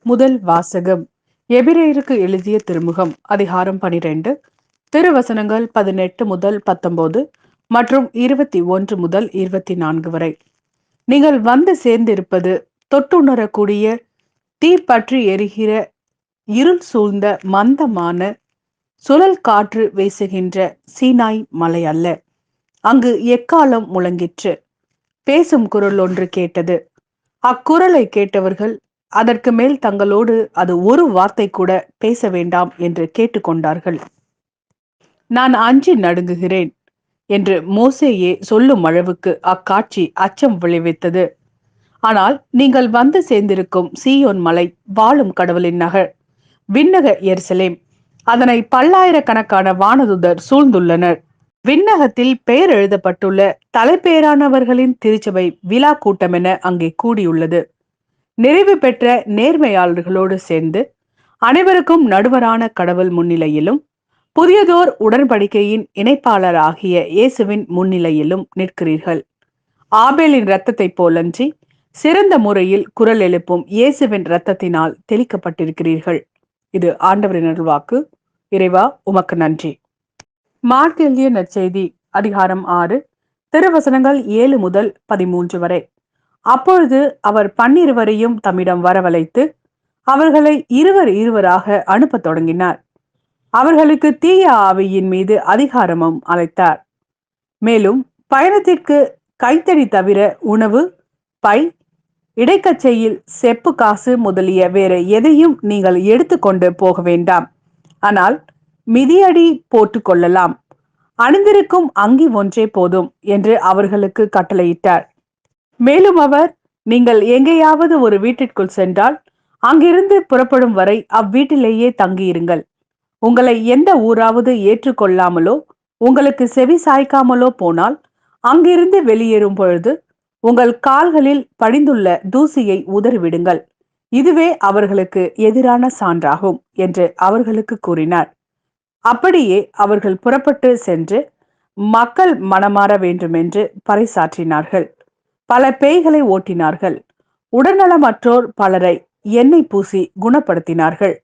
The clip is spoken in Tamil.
முதல் வாசகம். எபிரேயருக்கு எழுதிய திருமுகம் அதிகாரம் 12 திருவசனங்கள் 18 முதல் 19 மற்றும் 21 முதல் 24 வரை. நீங்கள் வந்து சேர்ந்திருப்பது தொட்டுணரக்கூடிய தீ பற்றி எரிகிற இருள் சூழ்ந்த மந்தமான சுழல் காற்று வீசுகின்ற சீனாய் மலை அல்ல. அங்கு எக்காலம் முழங்கிற்று. பேசும் குரல் ஒன்று கேட்டது. அக்குரலை கேட்டவர்கள் அதற்கு மேல் தங்களோடு அது ஒரு வார்த்தை கூட பேச வேண்டாம் என்று கேட்டுக்கொண்டார்கள். நான் அஞ்சி நடுங்குகிறேன் என்று மோசேயே சொல்லும் அளவுக்கு அக்காட்சி அச்சம் விளைவித்தது. ஆனால் நீங்கள் வந்து சேர்ந்திருக்கும் சீயோன் மலை, வாழும் கடவுளின் நகர், விண்ணக எருசலேம், அதனை பல்லாயிரக்கணக்கான வானதுதர் சூழ்ந்துள்ளனர். விண்ணகத்தில் பெயர் எழுதப்பட்டுள்ள தலைப்பேரானவர்களின் திருச்சபை விழா கூட்டமென அங்கே கூடியுள்ளது. நிறைவு பெற்ற நேர்மையாளர்களோடு சேர்ந்து அனைவருக்கும் நடுவரான கடவுள் முன்னிலையிலும் புதியதோர் உடன்படிக்கையின் இணைப்பாளராகிய இயேசுவின் முன்னிலையிலும் நிற்கிறீர்கள். ஆபேலின் இரத்தத்தை போலன்றி சிறந்த முறையில் குரல் எழுப்பும் இயேசுவின் இரத்தத்தினால் தெளிக்கப்பட்டிருக்கிறீர்கள். இது ஆண்டவரின் அருள்வாக்கு. இறைவா, உமக்கு நன்றி. மார்க் எழுதிய நற்செய்தி அதிகாரம் 6 திருவசனங்கள் 7 முதல் 13 வரை. அப்பொழுது அவர் 12 தம்மிடம் வரவழைத்து அவர்களை இருவராக அனுப்ப தொடங்கினார். அவர்களுக்கு தீய ஆவியின் மீது அதிகாரமும் அளித்தார். மேலும் பயணத்திற்கு கைத்தடி தவிர உணவு, பை, இடைக்கச்சையில் செப்பு காசு முதலிய வேறு எதையும் நீங்கள் எடுத்துக்கொண்டு போக வேண்டாம். ஆனால் மிதியடி போட்டுக் கொள்ளலாம். அணிந்திருக்கும் அங்கி ஒன்றே போதும் என்று அவர்களுக்கு கட்டளையிட்டார். மேலும் அவர், நீங்கள் எங்கேயாவது ஒரு வீட்டிற்குள் சென்றால் அங்கிருந்து புறப்படும் வரை அவ்வீட்டிலேயே தங்கியிருங்கள். உங்களை எந்த ஊராவது ஏற்றுக்கொள்ளாமலோ உங்களுக்கு செவி சாய்க்காமலோ போனால் அங்கிருந்து வெளியேறும் பொழுது உங்கள் கால்களில் படிந்துள்ள தூசியை உதறிவிடுங்கள். இதுவே அவர்களுக்கு எதிரான சான்றாகும் என்று அவர்களுக்கு கூறினார். அப்படியே அவர்கள் புறப்பட்டு சென்று மக்கள் மனமாற வேண்டுமென்று பறைசாற்றினார்கள். பல பேய்களை ஓட்டினார்கள். உடல்நலமற்றோர் பலரை எண்ணெய் பூசி குணப்படுத்தினார்கள்.